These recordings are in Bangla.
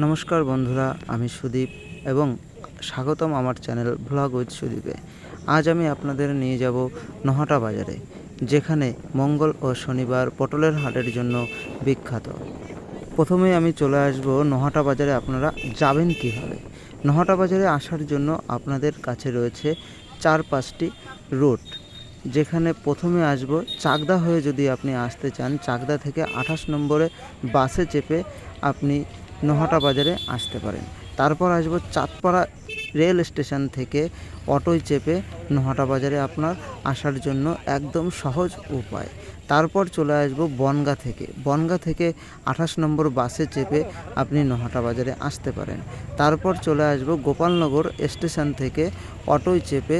নমস্কার বন্ধুরা, আমি সুদীপ এবং স্বাগতম আমার চ্যানেল ভ্লগ উইথ সুদীপে। আজ আমি আপনাদের নিয়ে যাব নহাটা বাজারে, যেখানে মঙ্গল ও শনিবার পটলের হাটের জন্য বিখ্যাত। প্রথমেই আমি চলে আসব নহাটা বাজারে। আপনারা যাবেন কীভাবে? নহাটা বাজারে আসার জন্য আপনাদের কাছে রয়েছে 4-5টি রুট, যেখানে প্রথমে আসব চাকদা হয়ে। যদি আপনি আসতে চান, চাকদা থেকে 28 নম্বরে বাসে চেপে আপনি নহাটা বাজারে আসতে পারেন। তারপর আসব চাঁদপাড়া রেল স্টেশন থেকে অটোয় চেপে নহাটা বাজারে আপনার আসার জন্য একদম সহজ উপায়। তারপর চলে আসব বনগাঁ থেকে 28 নম্বর বাসে চেপে আপনি নহাটা বাজারে আসতে পারেন। তারপর চলে আসব গোপালনগর স্টেশন থেকে অটোয় চেপে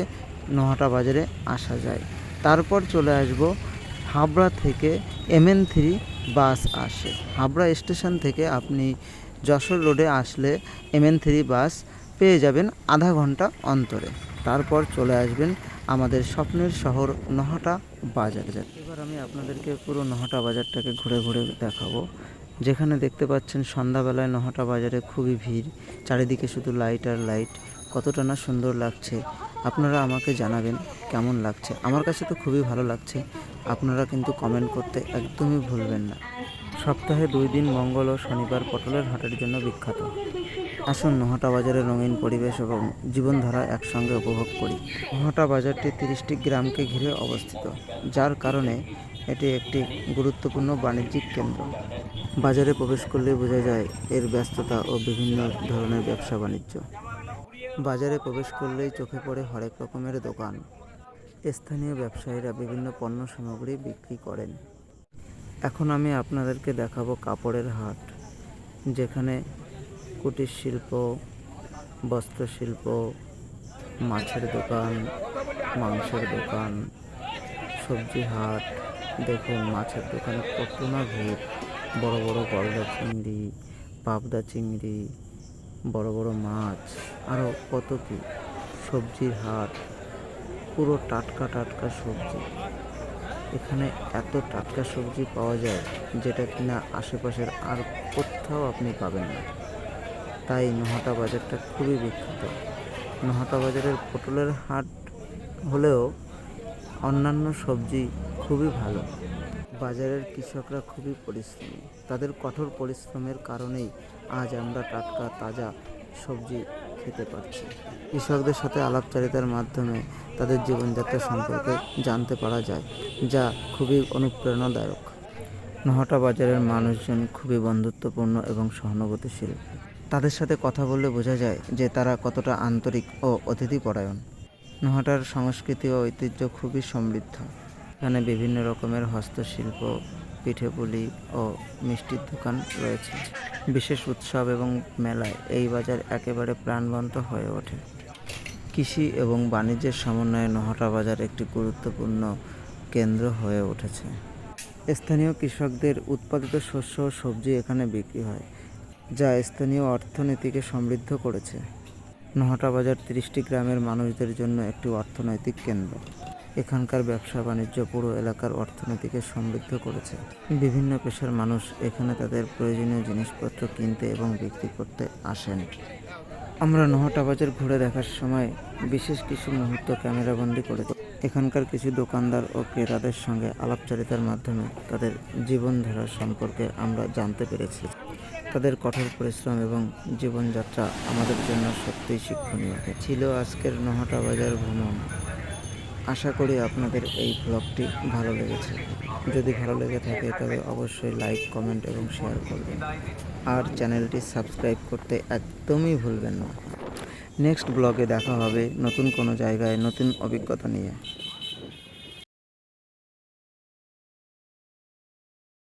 নহাটা বাজারে আসা যায়। তারপর চলে আসব হাবড়া থেকে MN3 বাস আসে। হাবড়া স্টেশন থেকে আপনি যশোর রোডে আসলে MN3 বাস পেয়ে যাবেন আধা ঘন্টা অন্তরে। তারপর চলে আসবেন আমাদের স্বপ্নের শহর নহাটা বাজার। এবার আমি আপনাদেরকে পুরো নহাটা বাজারটাকে ঘুরে ঘুরে দেখাবো। যেখানে দেখতে পাচ্ছেন সন্ধ্যাবেলায় নহাটা বাজারে খুবই ভিড়, চারিদিকে শুধু লাইট আর লাইট। কতটা না সুন্দর লাগছে, আপনারা আমাকে জানাবেন কেমন লাগছে। আমার কাছে তো খুবই ভালো লাগছে। আপনারা কিন্তু কমেন্ট করতে একদমই ভুলবেন না। সপ্তাহে 2 দিন মঙ্গল ও শনিবার পটলের হাটের জন্য বিখ্যাত। আসুন নহাটা বাজারের রঙিন পরিবেশ এবং জীবনধারা একসঙ্গে উপভোগ করি। নহাটা বাজারটি 30টি গ্রামকে ঘিরে অবস্থিত, যার কারণে এটি একটি গুরুত্বপূর্ণ বাণিজ্যিক কেন্দ্র। বাজারে প্রবেশ করলেই বোঝা যায় এর ব্যস্ততা ও বিভিন্ন ধরনের ব্যবসা বাণিজ্য। বাজারে প্রবেশ করলেই চোখে পড়ে হরেক রকমের দোকান। স্থানীয় ব্যবসায়ীরা বিভিন্ন পণ্য সামগ্রী বিক্রি করেন। এখন আমি আপনাদেরকে দেখাবো কাপড়ের হাট, যেখানে কুটির শিল্প, বস্ত্রশিল্প, মাছের দোকান, মাংসের দোকান, সবজি হাট। দেখুন মাছের দোকানে কত না ভিড়। বড় বড় গলদা চিংড়ি, পাবদা চিংড়ি, বড় বড় মাছ, আরও কত কি। সবজির হাট, পুরো টাটকা টাটকা সবজি। এখানে এত টাটকা সবজি পাওয়া যায় যেটা কিনা আশেপাশের আর কোথাও আপনি পাবেন না। তাই নহাটা বাজারটা খুবই বিখ্যাত। নহাটা বাজারের পটলের হাট হলেও অন্যান্য সবজি খুবই ভালো। বাজারের কৃষকরা খুবই পরিশ্রমী। তাদের কঠোর পরিশ্রমের কারণেই আজ আমরা টাটকা তাজা সবজি খেতে পারছি। কৃষকদের সাথে আলাপচারিতার মাধ্যমে তাদের জীবনযাত্রা সম্পর্কে জানতে পারা যায়, যা খুবই অনুপ্রেরণাদায়ক। নহাটা বাজারের মানুষজন খুবই বন্ধুত্বপূর্ণ এবং সহানুভূতিশীল। তাদের সাথে কথা বললে বোঝা যায় যে তারা কতটা আন্তরিক ও অতিথিপরায়ণ। নহাটার সংস্কৃতি ও ঐতিহ্য খুবই সমৃদ্ধ। এখানে বিভিন্ন রকমের হস্তশিল্প, পিঠেপুলি ও মিষ্টির দোকান রয়েছে। বিশেষ উৎসব এবং মেলায় এই বাজার একেবারে প্রাণবন্ত হয়ে ওঠে। কৃষি এবং বাণিজ্যের সমন্বয়ে নহাটা বাজার একটি গুরুত্বপূর্ণ কেন্দ্র হয়ে উঠেছে। স্থানীয় কৃষকদের উৎপাদিত শস্য ও সবজি এখানে বিক্রি হয়, যা স্থানীয় অর্থনীতিকে সমৃদ্ধ করেছে। নহাটা বাজার 30টি গ্রামের মানুষদের জন্য একটি অর্থনৈতিক কেন্দ্র। এখানকার ব্যবসা বাণিজ্য পুরো এলাকার অর্থনীতিকে সমৃদ্ধ করেছে। বিভিন্ন পেশার মানুষ এখানে তাদের প্রয়োজনীয় জিনিসপত্র কিনতে এবং বিক্রি করতে আসেন। আমরা নহাটা বাজার ঘুরে দেখার সময় বিশেষ কিছু মুহূর্ত ক্যামেরাবন্দি করেছি। এখানকার কিছু দোকানদার ও ক্রেতাদের সঙ্গে আলাপচারিতার মাধ্যমে তাদের জীবনধারা সম্পর্কে আমরা জানতে পেরেছি। তাদের কঠোর পরিশ্রম এবং জীবনযাত্রা আমাদের জন্য সত্যিই শিক্ষণীয় ছিল। আজকের নহাটা বাজার ভ্রমণ। আশা করি আপনাদের এই ব্লগটি ভালো লেগেছে। যদি ভালো লেগে থাকে তবে অবশ্যই লাইক, কমেন্ট এবং শেয়ার করবেন। আর চ্যানেলটি সাবস্ক্রাইব করতে একদমই ভুলবেন না। নেক্সট ব্লগে দেখা হবে নতুন কোনো জায়গায় নতুন অভিজ্ঞতা নিয়ে।